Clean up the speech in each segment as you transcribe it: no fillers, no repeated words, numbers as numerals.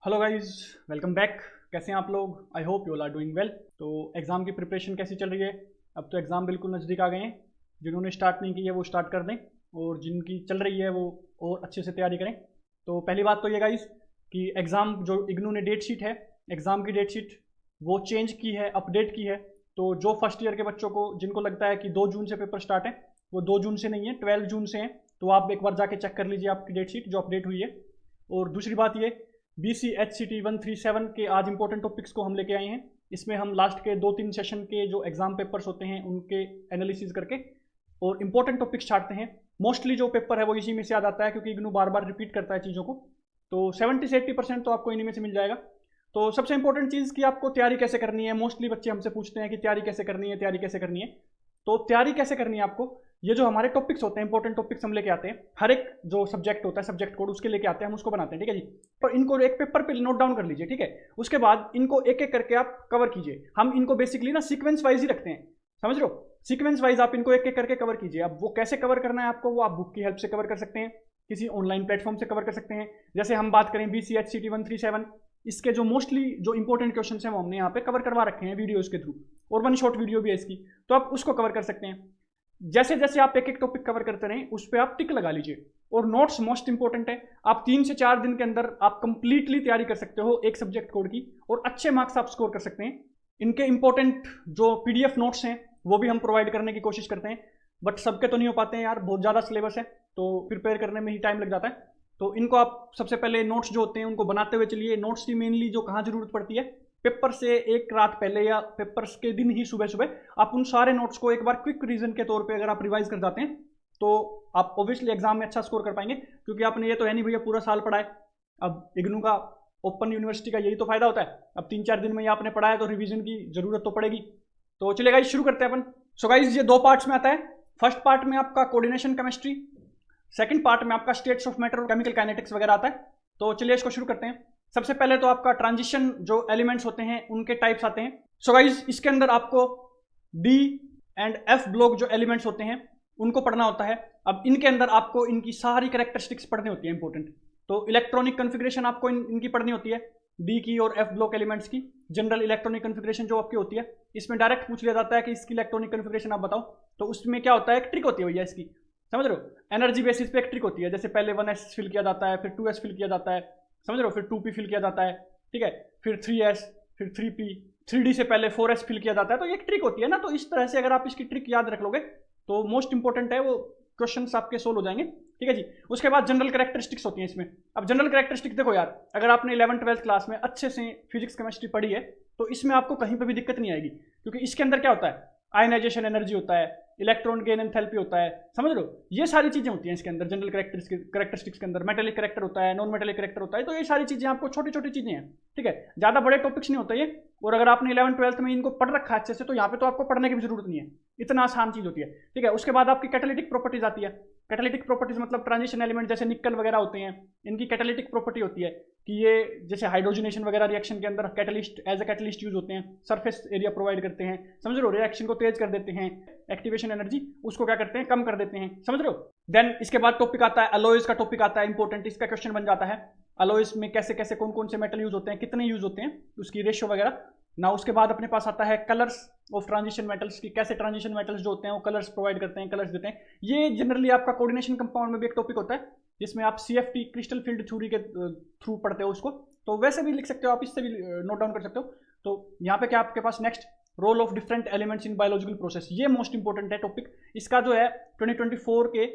Hello guys, welcome back. कैसे हैं आप लोग? I hope you all are doing well. तो एग्ज़ाम की प्रिपरेशन कैसी चल रही है? अब तो एग्ज़ाम बिल्कुल नज़दीक आ गए हैं। जिन्होंने स्टार्ट नहीं की है वो स्टार्ट कर दें, और जिनकी चल रही है वो और अच्छे से तैयारी करें। तो पहली बात तो ये गाइस कि एग्ज़ाम जो इग्नू ने डेट शीट है, एग्ज़ाम की डेट शीट वो चेंज की है, अपडेट की है। तो जो फर्स्ट ईयर के बच्चों को जिनको लगता है कि 2 जून से पेपर स्टार्ट है, वो 2 जून से नहीं है, 12 जून से हैं। तो आप एक बार जाके चेक कर लीजिए आपकी डेट शीट जो अपडेट हुई है। और दूसरी बात ये, BCHCT 137 के आज इंपॉर्टेंट टॉपिक्स को हम लेके आए हैं। इसमें हम लास्ट के 2-3 सेशन के जो एग्जाम पेपर्स होते हैं उनके एनालिसिस करके और इंपॉर्टेंट टॉपिक्स छाटते हैं। मोस्टली जो पेपर है वो इसी में से आ जाता है, क्योंकि इग्नू बार बार रिपीट करता है चीज़ों को। तो 70 से 80% तो आपको इन्हीं में से मिल जाएगा। तो सबसे इंपॉर्टेंट चीज़ कि आपको तैयारी कैसे करनी है। मोस्टली बच्चे हमसे पूछते हैं कि तैयारी कैसे करनी है, तैयारी कैसे करनी है। तो तैयारी कैसे करनी है आपको, ये जो हमारे टॉपिक्स होते हैं, इंपॉर्टेंट टॉपिक्स हम लेके आते हैं। हर एक जो सब्जेक्ट होता है, सब्जेक्ट कोड उसके लेके आते हैं, हम उसको बनाते हैं, ठीक है जी। तो इनको एक पेपर पे नोट डाउन कर लीजिए, ठीक है। उसके बाद इनको एक एक करके आप कवर कीजिए। हम इनको बेसिकली ना सीक्वेंस वाइज ही रखते हैं, समझ रहे हो। सीक्वेंस वाइज आप इनको एक एक करके कवर कीजिए। अब वो कैसे कवर करना है आपको, वो आप बुक की हेल्प से कवर कर सकते हैं, किसी ऑनलाइन प्लेटफॉर्म से कवर कर सकते हैं। जैसे हम बात करें BCHCT 137, इसके जो मोस्टली जो इंपॉर्टेंट क्वेश्चन हैं वो हमने यहाँ पे कवर करवा रखे हैं वीडियोस के थ्रू, और 1 शॉर्ट वीडियो भी है इसकी, तो आप उसको कवर कर सकते हैं। जैसे जैसे आप एक एक टॉपिक कवर करते रहें उस पर आप टिक लगा लीजिए। और नोट्स मोस्ट इंपॉर्टेंट है। आप 3 से 4 दिन के अंदर आप कंप्लीटली तैयारी कर सकते हो एक सब्जेक्ट कोड की, और अच्छे मार्क्स आप स्कोर कर सकते हैं। इनके इंपॉर्टेंट जो PDF नोट्स हैं वो भी हम प्रोवाइड करने की कोशिश करते हैं, बट सबके तो नहीं हो पाते हैं यार, बहुत ज़्यादा सिलेबस है तो प्रिपेयर करने में ही टाइम लग जाता है। तो इनको आप सबसे पहले नोट्स जो होते हैं उनको बनाते हुए चलिए। नोट्स की मेनली जो कहाँ जरूरत पड़ती है, पेपर से एक रात पहले या पेपर्स के दिन ही सुबह सुबह आप उन सारे नोट्स को एक बार क्विक रीजन के तौर पे अगर आप रिवाइज कर जाते हैं तो आप ऑब्वियसली एग्जाम में अच्छा स्कोर कर पाएंगे। क्योंकि आपने ये तो है नहीं भैया पूरा साल पढ़ा है। अब इग्नू का, ओपन यूनिवर्सिटी का यही तो फायदा होता है। अब 3-4 दिन में ये आपने पढ़ा है तो रिवीजन की जरूरत तो पड़ेगी। तो चलिए गाइस शुरू करते हैं अपन। सो गाइस ये 2 पार्ट्स में आता है। फर्स्ट पार्ट में आपका कोऑर्डिनेशन केमिस्ट्री, सेकंड पार्ट में आपका स्टेट्स ऑफ मैटर और केमिकल काइनेटिक्स वगैरह आता है। तो चलिए इसको शुरू करते हैं। सबसे पहले तो आपका ट्रांजिशन जो एलिमेंट्स होते हैं उनके टाइप्स आते हैं। सो गाइस इसके अंदर आपको D एंड F ब्लॉक जो एलिमेंट्स होते हैं उनको पढ़ना होता है। अब इनके अंदर आपको इनकी सारी कैरेक्टरिस्टिक्स पढ़नी होती है इंपॉर्टेंट। तो इलेक्ट्रॉनिक कन्फिग्रेशन आपको इनकी पढ़नी होती है, D की और F ब्लॉक एलिमेंट्स की। जनरल इलेक्ट्रॉनिक कन्फिग्रेशन जो आपकी होती है, इसमें डायरेक्ट पूछ लिया जाता है कि इसकी इलेक्ट्रॉनिक कन्फिग्रेशन आप बताओ। तो उसमें क्या होता है, एक ट्रिक होती है भैया इसकी, समझ रहे हो। एनर्जी बेसिस पे एक ट्रिक होती है, जैसे पहले 1s फिल किया जाता है, फिर 2s फिल किया जाता है, समझ रहे हो, फिर 2p फिल किया जाता है, ठीक है, फिर 3s, फिर 3p, 3d से पहले 4s फिल किया जाता है। तो ये एक ट्रिक होती है ना। तो इस तरह से अगर आप इसकी ट्रिक याद रख लोगे तो मोस्ट इंपॉर्टेंट है, वो क्वेश्चन आपके सोल्व हो जाएंगे, ठीक है जी। उसके बाद जनरल कैरेक्टरिस्टिक्स होती हैं इसमें। अब जनरल कैरेक्टरिस्टिक्स देखो यार, अगर आपने 11th-12th क्लास में अच्छे से फिजिक्स केमिस्ट्री पढ़ी है तो इसमें आपको कहीं पर भी दिक्कत नहीं आएगी। क्योंकि इसके अंदर क्या होता है, आयनाइजेशन एनर्जी होता है, इलेक्ट्रॉन गेन एंथैल्पी होता है, समझ लो, ये सारी चीजें होती हैं इसके अंदर। जनरल कैरेक्टरिस्टिक्स के अंदर मेटेलिक कैरेक्टर होता है, नॉन मेटेलिक कैरेक्टर होता है। तो ये सारी चीजें आपको छोटी छोटी चीजें हैं, ठीक है, ज्यादा बड़े टॉपिक्स नहीं होते ये। और अगर आपने 11th-12th में इनको पढ़ रखा है अच्छे से तो यहाँ पे तो आपको पढ़ने की भी जरूरत नहीं है, इतना आसान चीज होती है, ठीक है। उसके बाद आपकी कैटालिटिक प्रॉपर्टीज आती है। कैटालिटिक प्रॉपर्टीज मतलब ट्रांजिशन एलिमेंट जैसे निकल वगैरह होते हैं, इनकी कैटालिटिक प्रॉपर्टी होती है कि ये जैसे हाइड्रोजनेशन वगैरह रिएक्शन के अंदर catalyst as a catalyst use होते हैं, सरफेस एरिया प्रोवाइड करते हैं, समझ रहे हो, रिएक्शन को तेज कर देते हैं, एक्टिवेशन एनर्जी उसको क्या करते हैं, कम कर देते हैं, समझ रहे हो। देन इसके बाद टॉपिक आता है अलॉयज का, टॉपिक आता है इंपॉर्टेंट, इसका क्वेश्चन बन जाता है अलॉयज में कैसे कैसे कौन कौन से मेटल यूज होते हैं, कितने यूज होते हैं, उसकी रेशियो वगैरह ना। उसके बाद अपने पास आता है कलर्स ऑफ ट्रांजिशन मेटल्स की, कैसे ट्रांजिशन मेटल्स जो होते हैं वो कलर्स प्रोवाइड करते हैं, कलर्स देते हैं। ये जनरली आपका कोऑर्डिनेशन कंपाउंड में भी एक टॉपिक होता है जिसमें आप CFT क्रिस्टल फील्ड थ्योरी के थ्रू पढ़ते हो उसको। तो वैसे भी लिख सकते हो आप, इससे भी नोट डाउन कर सकते हो। तो यहाँ पे क्या आपके पास next, role of different elements in biological process, ये मोस्ट इंपॉर्टेंट है टॉपिक। इसका जो है 2024 के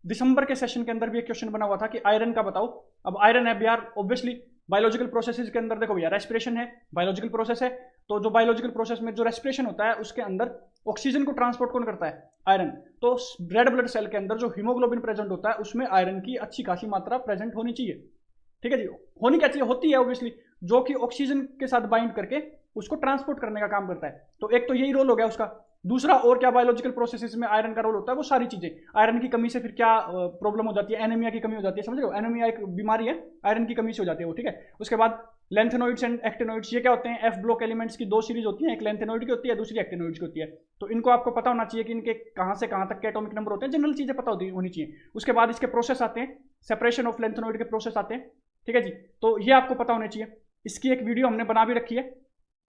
दिसंबर के सेशन के अंदर भी एक क्वेश्चन बना हुआ था कि आयरन का बताओ। अब आयरन है यार, ऑब्वियसली बायोलॉजिकल प्रोसेसेस के अंदर देखो भैया, रेस्पिरेशन है, बायोलॉजिकल प्रोसेस है। तो जो बायोलॉजिकल प्रोसेस में जो रेस्पिरेशन होता है उसके अंदर ऑक्सीजन को ट्रांसपोर्ट कौन करता है, आयरन। तो रेड ब्लड सेल के अंदर जो हीमोग्लोबिन प्रेजेंट होता है उसमें आयरन की अच्छी खासी मात्रा प्रेजेंट होनी चाहिए, ठीक है जी। होनी क्या चाहिए, होती है ऑब्वियसली, जो कि ऑक्सीजन के साथ बाइंड करके उसको ट्रांसपोर्ट करने का काम करता है। तो एक तो यही रोल हो गया उसका। दूसरा और क्या बायोलॉजिकल प्रोसेसेस में आयरन का रोल होता है, वो सारी चीजें। आयरन की कमी से फिर क्या प्रॉब्लम हो जाती है, एनीमिया की कमी हो जाती है, समझ रहे हो। एनीमिया एक बीमारी है, आयरन की कमी से हो जाती है वो, ठीक है। उसके बाद लेंथेनोइड्स एंड एक्टिनोइड्स, ये क्या होते हैं, F ब्लॉक एलिमेंट्स की 2 सीरीज होती है, एक लेंथेनोइड की होती है, दूसरी एक्टिनोइड्स की होती है। तो इनको आपको पता होना चाहिए कि इनके कहाँ से कहाँ तक के एटॉमिक नंबर होते हैं, जनरल चीजें पता होनी चाहिए। उसके बाद इसके प्रोसेस आते हैं, सेपरेशन ऑफ लेंथेनोइड के प्रोसेस आते हैं, ठीक है जी। तो ये आपको पता होना चाहिए, इसकी एक वीडियो हमने बना भी रखी है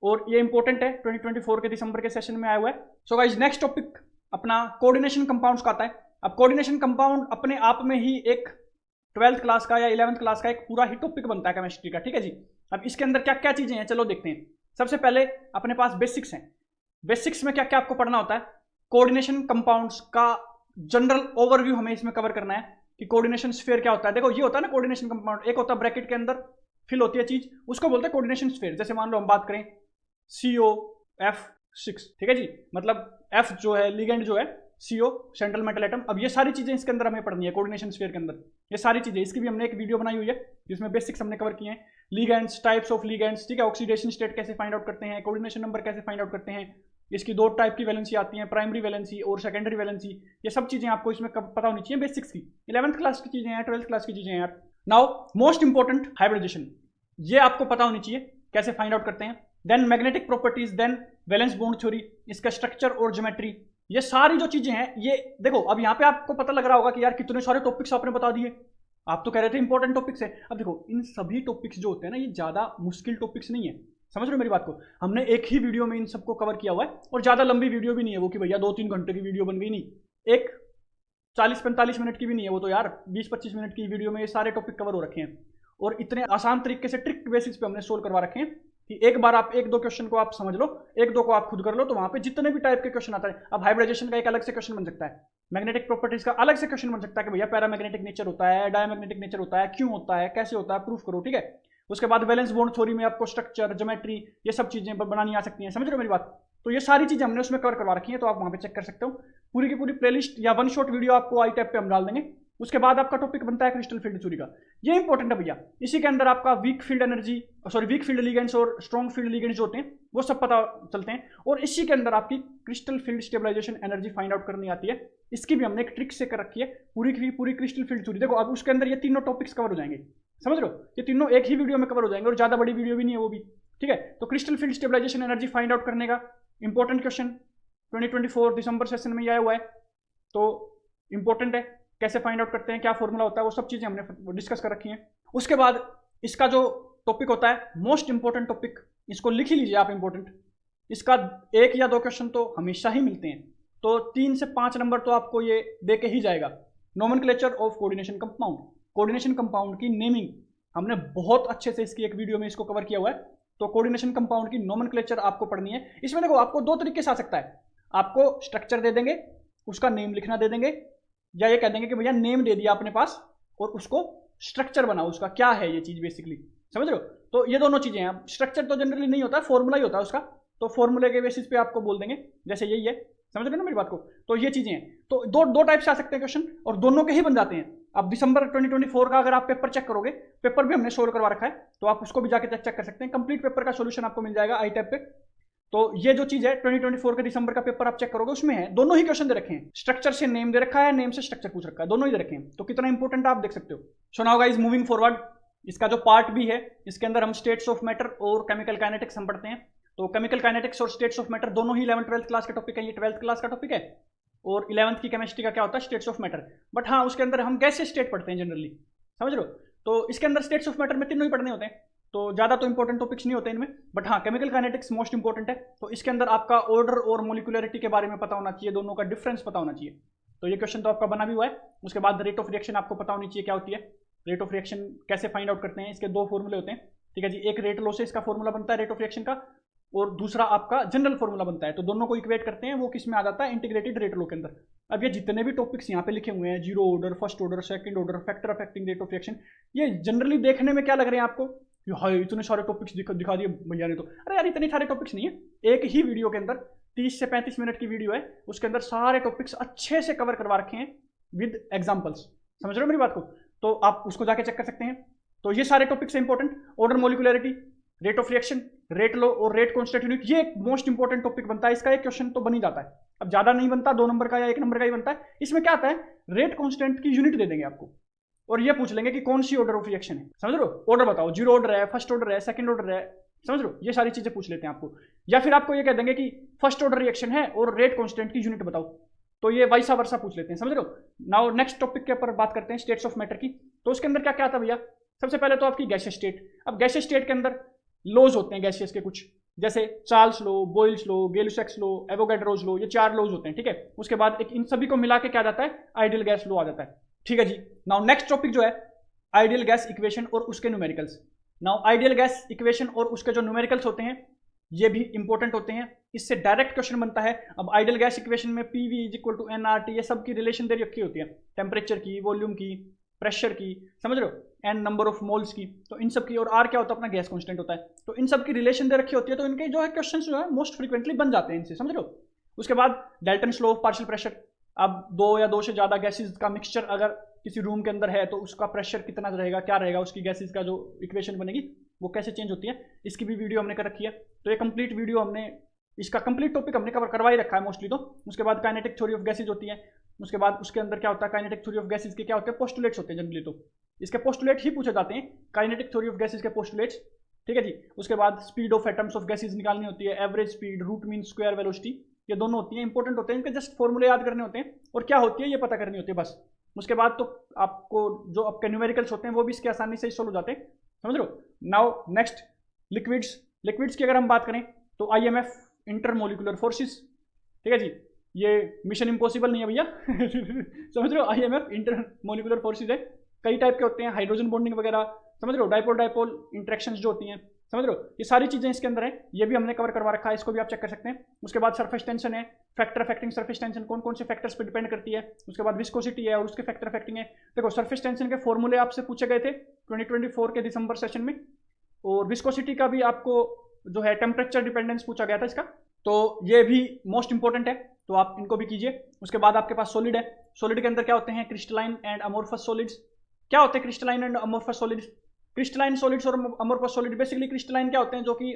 और ये इंपॉर्टेंट है, 2024 के दिसंबर के सेशन में आया हुआ है। सो गाइस नेक्स्ट टॉपिक अपना कोऑर्डिनेशन कंपाउंड्स का आता है। अब कोऑर्डिनेशन कंपाउंड अपने आप में ही एक 12th क्लास का या 11th क्लास का एक पूरा ही टॉपिक बनता है केमिस्ट्री का, ठीक है जी। अब इसके अंदर क्या क्या चीजें हैं चलो देखते हैं। सबसे पहले अपने पास बेसिक्स हैं। बेसिक्स में क्या क्या आपको पढ़ना होता है, कोऑर्डिनेशन कंपाउंड्स का जनरल ओवरव्यू हमें इसमें कवर करना है कि कोऑर्डिनेशन स्फीयर क्या होता है। देखो ये होता है ना कोऑर्डिनेशन कंपाउंड, एक होता है ब्रैकेट के अंदर फिल होती है चीज, उसको बोलते हैं कोऑर्डिनेशन स्फीयर। जैसे मान लो हम बात करें COF6, ठीक है जी, मतलब F जो है लिगेंड जो है, CO सेंट्रल मेटल एटम। अब ये सारी चीजें इसके अंदर हमें पढ़नी है कोऑर्डिनेशन स्फीयर के अंदर, ये सारी चीजें। इसकी भी हमने एक वीडियो बनाई हुई है जिसमें बेसिक्स हमने कवर किए हैं, लिगेंड्स, टाइप्स ऑफ लिगेंड्स, ठीक है, ऑक्सीडेशन स्टेट कैसे फाइंड आउट करते हैं, कोऑर्डिनेशन नंबर कैसे फाइंड आउट करते हैं, इसकी दो टाइप की वैलेंसी आती है, प्राइमरी वैलेंसी और सेकेंडरी वैलेंसी। ये सब चीजें आपको इसमें पता होनी चाहिए बेसिक्स की, 11th क्लास की चीजें हैं, 12th क्लास की चीजें हैं यार। नाउ मोस्ट इंपॉर्टेंट हाइब्रिडेशन, ये आपको पता होनी चाहिए कैसे फाइंड आउट करते हैं। Then magnetic properties, then valence bond theory, इसका स्ट्रक्चर और ज्योमेट्री, ये सारी जो चीजें हैं ये देखो। अब यहाँ पे आपको पता लग रहा होगा कि यार कितने सारे टॉपिक्स आपने बता दिए, आप तो कह रहे थे इंपॉर्टेंट टॉपिक्स है। अब देखो इन सभी टॉपिक्स जो होते हैं ना ये ज्यादा मुश्किल टॉपिक्स नहीं है, समझ रहे हो मेरी बात को। हमने एक ही वीडियो में इन सबको कवर किया हुआ है और ज्यादा लंबी वीडियो भी नहीं है वो कि भैया 2-3 घंटे की वीडियो बन गई, नहीं, एक 40-45 मिनट की भी नहीं है वो तो यार, 20-25 मिनट की वीडियो में ये सारे टॉपिक कवर हो रखे हैं और इतने आसान तरीके से ट्रिक बेसिस पे हमने सोल्व करवा रखे हैं कि एक बार आप 1-2 क्वेश्चन को आप समझ लो, 1-2 को आप खुद कर लो, तो वहां पे जितने भी टाइप के क्वेश्चन आता है। अब हाइब्रिडेशन का एक अलग से क्वेश्चन बन सकता है, मैग्नेटिक प्रॉपर्टीज का अलग से क्वेश्चन बन सकता है कि भैया पैरामैग्नेटिक नेचर होता है, डायमैग्नेटिक नेचर होता है, क्यों होता है, कैसे होता है, प्रूफ करो, ठीक है। उसके बाद वैलेंस बॉन्ड थ्योरी में आपको स्ट्रक्चर, ज्योमेट्री, ये सब चीजें बनानी आ सकती हैं, समझ रहे हो मेरी बात। तो ये सारी चीजें हमने उसमें कवर करवा रखी है, तो आप वहां पे चेक कर सकते हो। पूरी की पूरी प्लेलिस्ट या वन शॉट वीडियो आपको आई टैब पे हम डाल देंगे। उसके बाद आपका टॉपिक बनता है क्रिस्टल फील्ड थ्योरी का, ये इंपॉर्टेंट है भैया। इसी के अंदर आपका weak field energy, weak field ligands और स्ट्रॉन्ग फील्ड लिगेंड्स जो होते हैं वो सब पता चलते हैं। और इसी के अंदर आपकी crystal field stabilization energy find out करनी आती है, इसकी भी हमने एक ट्रिक से कर रखी है पूरी की पूरी क्रिस्टल फील्ड थ्योरी। देखो अब उसके अंदर ये तीनों टॉपिक्स कवर हो जाएंगे, समझ रहे हो, ये तीनों एक ही वीडियो में कवर हो जाएंगे और ज्यादा बड़ी वीडियो भी नहीं है वो भी, ठीक है। तो crystal field stabilization energy find out करने का इंपॉर्टेंट क्वेश्चन 2024 दिसंबर सेशन में आया हुआ है, तो इंपॉर्टेंट है कैसे फाइंड आउट करते हैं, क्या फॉर्मूला होता है, वो सब चीजें हमने डिस्कस कर रखी हैं। उसके बाद इसका जो टॉपिक होता है मोस्ट इंपॉर्टेंट टॉपिक, इसको लिख ही लीजिए आप इंपॉर्टेंट, इसका 1 या 2 क्वेश्चन तो हमेशा ही मिलते हैं, तो 3 से 5 नंबर तो आपको ये दे के ही जाएगा। Nomenclature of coordination compound, coordination compound की नेमिंग हमने बहुत अच्छे से इसकी एक वीडियो में इसको कवर किया हुआ है। तो कोऑर्डिनेशन कंपाउंड की नोमेनक्लेचर आपको पढ़नी है। इसमें देखो आपको 2 तरीके से आ सकता है, आपको स्ट्रक्चर दे देंगे, उसका नेम लिखना दे देंगे, या ये कह देंगे कि भैया नेम दे दिया अपने पास और उसको स्ट्रक्चर बनाओ, उसका क्या है ये चीज बेसिकली, समझ रहे हो। तो ये दोनों चीजें हैं। स्ट्रक्चर तो जनरली नहीं होता है, फॉर्मूला ही होता है उसका, तो फॉर्मूले के बेसिस पे आपको बोल देंगे जैसे यही है, समझ रहे हो ना मेरी बात को। तो ये चीजें हैं, तो दो टाइप से आ सकते हैं क्वेश्चन और दोनों के ही बन जाते हैं। अब दिसंबर 2024 का अगर आप पेपर चेक करोगे, पेपर भी हमने सोल्व करवा रखा है, तो आप उसको भी जाके चेक कर सकते हैं। कंप्लीट पेपर का सोल्यूशन आपको मिल जाएगा आई टैब पे। तो ये जो चीज है 2024 के दिसंबर का पेपर आप चेक करोगे, उसमें है दोनों ही क्वेश्चन दे रखे हैं, स्ट्रक्चर से नेम दे रखा है, नेम से स्ट्रक्चर पूछ रखा है, दोनों ही दे रखे हैं। तो कितना इंपॉर्टेंट आप देख सकते हो। So now guys moving forward, इसका जो पार्ट भी है इसके अंदर हम स्टेट्स ऑफ मैटर और केमिकल काइनेटिक्स हम पढ़ते हैं। तो केमिकल काइनेटिक्स और स्टेट्स ऑफ मैटर दोनों ही 11th-12th क्लास के टॉपिक है, ये 12th क्लास का टॉपिक है। और 11th की केमिस्ट्री का क्या होता है, स्टेट्स ऑफ मैटर। बट हाँ उसके अंदर हम गैसीय स्टेट पढ़ते हैं जनरली, समझ रहे हो। तो इसके अंदर स्टेट्स ऑफ मैटर में तीनों ही पढ़ने होते हैं, तो ज्यादा तो इंपॉर्टेंट टॉपिक्स नहीं होते इनमें। बट हाँ केमिकल काइनेटिक्स मोस्ट इंपॉर्टेंट है, तो इसके अंदर आपका ऑर्डर और मोलिकुलरिटी के बारे में पता होना चाहिए, दोनों का डिफरेंस पता होना चाहिए। तो ये क्वेश्चन तो आपका बना भी हुआ है। उसके बाद रेट ऑफ रिएक्शन आपको पता होनी चाहिए क्या होती है, रेट ऑफ रिएक्शन कैसे फाइंड आउट करते हैं, इसके 2 फॉर्मूले होते हैं, ठीक है जी। एक रेट लॉ से इसका फॉर्मूला बनता है रेट ऑफ रिएक्शन का, और दूसरा आपका जनरल फॉर्मूला बनता है। तो दोनों को इक्वेट करते हैं, वो किस में आ जाता है, इंटीग्रेटेड रेट लॉ के अंदर। अब ये जितने भी टॉपिक्स यहाँ पे लिखे हुए हैं, zero order, first order, second order, factor affecting rate of reaction, ये जनरली देखने में क्या लग रहे हैं आपको, हाय इतने सारे टॉपिक्स दिखा दिए भैया ने। तो अरे यार इतने सारे टॉपिक्स नहीं है, एक ही वीडियो के अंदर 30 से 35 मिनट की वीडियो है, उसके अंदर सारे टॉपिक्स अच्छे से कवर करवा रखे हैं विद एग्जांपल्स, समझ रहे हो मेरी बात को। तो आप उसको जाके चेक कर सकते हैं। तो ये सारे टॉपिक्स है important, order, molecularity, rate of reaction, rate law और रेट कांस्टेंट यूनिट, ये एक मोस्ट इंपॉर्टेंट टॉपिक बनता है। इसका एक क्वेश्चन तो बन ही जाता है, अब ज्यादा नहीं बनता, 2 नंबर का या 1 नंबर का ही बनता है। इसमें क्या आता है, रेट कांस्टेंट की यूनिट दे देंगे आपको और ये पूछ लेंगे कि कौन सी ऑर्डर ऑफ रिएक्शन है, समझ रहे हो। ऑर्डर बताओ, जीरो ऑर्डर है, फर्स्ट ऑर्डर है, सेकंड ऑर्डर है, समझ रहे हो, ये सारी चीजें पूछ लेते हैं आपको। या फिर आपको ये कह देंगे कि फर्स्ट ऑर्डर रिएक्शन है और रेट कांस्टेंट की यूनिट बताओ, तो ये वाइसा वर्सा पूछ लेते हैं, समझ रहे हो। नाउ नेक्स्ट टॉपिक के ऊपर बात करते हैं स्टेट्स ऑफ मैटर की। तो उसके अंदर क्या क्या आता है भैया, सबसे पहले तो आपकी गैसियस स्टेट। अब गैसियस स्टेट के अंदर लॉज होते हैं गैसियस के कुछ, जैसे चार्ल्स लो, बॉयल्स लो, गेलुसैक्स लो, एवोगैड्रोज लो, ये 4 लॉज होते हैं, ठीक है। उसके बाद एक इन सभी को मिला के क्या आ जाता है, आइडियल गैस लो आ जाता है, ठीक है जी। नाउ नेक्स्ट टॉपिक जो है आइडियल गैस इक्वेशन और उसके numericals. Now ideal gas equation और उसके जो न्यूमेरिकल्स होते हैं ये भी इंपॉर्टेंट होते हैं, इससे डायरेक्ट क्वेश्चन बनता है। अब आइडियल गैस इक्वेशन में PV is equal to NRT, ये सब की रिलेशन दे रखी होती है, टेम्परेचर की, वॉल्यूम की, प्रेशर की, समझ रहे हो, एन नंबर ऑफ मोल्स की, तो इन सब की, और आर क्या होता है अपना गैस कांस्टेंट होता है, तो इन सब की रिलेशन दे रखी होती है, तो इनके जो है क्वेश्चन जो है मोस्ट फ्रीक्वेंटली बन जाते हैं इनसे, समझ रहे हो। उसके बाद Dalton's law of partial pressure. अब 2 या 2 से ज़्यादा गैसेज का मिक्सचर अगर किसी रूम के अंदर है तो उसका प्रेशर कितना रहेगा, क्या रहेगा, उसकी गैसेज का जो इक्वेशन बनेगी वो कैसे चेंज होती है, इसकी भी वीडियो हमने कर रखी है। तो ये कंप्लीट वीडियो हमने, इसका कंप्लीट टॉपिक हमने कवर करवा ही रखा है मोस्टली। तो उसके बाद काइनेटिक थ्योरी ऑफ गैसेज होती है, उसके बाद उसके अंदर क्या होता है, काइनेटिक थ्योरी ऑफ गैसेज के क्या होते हैं, पोस्टुलेट्स होते हैं जनरली, तो इसके पोस्टुलेट ही पूछे जाते हैं, काइनेटिक थ्योरी ऑफ गैसेज के पोस्टुलेट्स, ठीक है जी। उसके बाद speed of atoms of gases निकालनी होती है, average speed, root mean, square velocity, ये दोनों होती हैं, इंपॉर्टेंट होते हैं, इनके जस्ट फॉर्मूले याद करने होते हैं और क्या होती है ये पता करनी होती है बस। उसके बाद तो आपको जो आपके न्यूमेरिकल्स होते हैं वो भी इसके आसानी से सोल्व हो जाते हैं, समझ रहे हो। Now next liquids. लिक्विड्स की अगर हम बात करें तो आईएमएफ, इंटरमोलिकुलर फोर्सेस, ठीक है जी, ये मिशन इम्पॉसिबल नहीं है भैया समझ रहे हो, आईएमएफ इंटरमोलिकुलर फोर्सेस है, कई टाइप के होते हैं, हाइड्रोजन बॉन्डिंग वगैरह, समझ रहे हो, डाइपोल डाइपोल इंटरेक्शंस जो होती हैं, समझ रहे हो, ये सारी चीज़ें इसके अंदर है, ये भी हमने कवर करवा रखा है, इसको भी आप चेक कर सकते हैं। उसके बाद सरफेस टेंशन है, फैक्टर अफेक्टिंग सरफेस टेंशन, कौन कौन से फैक्टर्स पे डिपेंड करती है। उसके बाद विस्कोसिटी है और उसके फैक्टर अफेक्टिंग है। देखो सरफेस टेंशन के फॉर्मूले आपसे पूछे गए थे 2024 के दिसंबर सेशन में, और विस्कोसिटी का भी आपको जो है टेम्परेचर डिपेंडेंस पूछा गया था इसका, तो ये भी मोस्ट इंपॉर्टेंट है, तो आप इनको भी कीजिए। उसके बाद आपके पास सॉलिड है, सॉलिड के अंदर क्या होते हैं, क्रिस्टलाइन एंड अमोर्फस सॉलिड्स। क्या होते हैं crystalline and amorphous solids? Crystalline solids और अमोर्फस सॉलिड, बेसिकली क्रिस्टलाइन क्या होते हैं, जो कि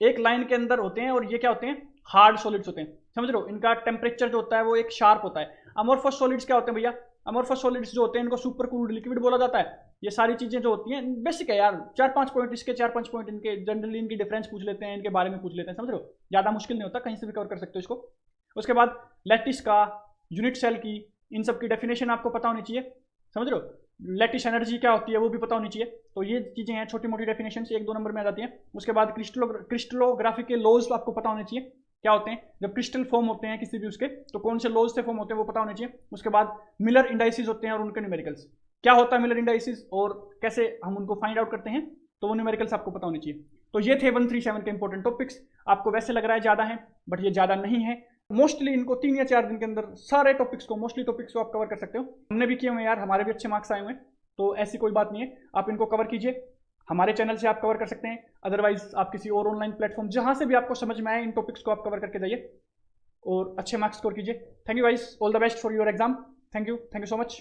एक लाइन के अंदर होते हैं, और ये क्या होते हैं, हार्ड सॉलिड्स होते हैं, समझ रहे हो, इनका टेम्परेचर जो होता है वो एक शार्प होता है। अमोर्फस सॉलिड्स क्या होते हैं भैया, अमोर्फस सॉलिड्स जो होते हैं इनको सुपर कूल्ड लिक्विड बोला जाता है। ये सारी चीजें जो होती हैं बेसिक है यार, 4-5 पॉइंट इसके, 4-5 पॉइंट इनके, जनरली इनकी डिफरेंस पूछ लेते हैं, इनके बारे में पूछ लेते हैं, समझ रहे हो, ज्यादा मुश्किल नहीं होता, कहीं से भी कवर कर सकते हो इसको। उसके बाद लैटिस का, यूनिट सेल की, इन सब की डेफिनेशन आपको पता होनी चाहिए, समझ रहे हो, लैटिस एनर्जी क्या होती है वो भी पता होनी चाहिए। तो ये चीजें हैं छोटी मोटी डेफिनेशन, 1-2 नंबर में आ जाती हैं। उसके बाद क्रिस्टलोग्राफी के लॉज आपको पता होने चाहिए, क्या होते हैं, जब क्रिस्टल फॉर्म होते हैं किसी भी उसके, तो कौन से लॉज से फॉर्म होते हैं वो पता होने चाहिए। उसके बाद मिलर इंडाइसिस होते हैं और उनके न्यूमेरिकल्स, क्या होता है मिलर इंडाइसिस और कैसे हम उनको फाइंड आउट करते हैं, तो वो न्यूमेरिकल्स आपको पता होने चाहिए। तो ये थे 137 के इंपॉर्टेंट टॉपिक्स। आपको वैसे लग रहा है ज़्यादा है, बट ये ज़्यादा नहीं है। मोस्टली इनको 3 या 4 दिन के अंदर सारे टॉपिक्स को, मोस्टली टॉपिक्स को आप कवर कर सकते हो। हमने भी किए हुए यार, हमारे भी अच्छे मार्क्स आए हुए हैं, तो ऐसी कोई बात नहीं है, आप इनको कवर कीजिए। हमारे चैनल से आप कवर कर सकते हैं, अदरवाइज आप किसी और ऑनलाइन प्लेटफॉर्म जहां से भी आपको समझ में आए, इन टॉपिक्स को आप कवर करके जाइए और अच्छे मार्क्स स्कोर कीजिए। Thank you guys, all the best for your exam. Thank you so much.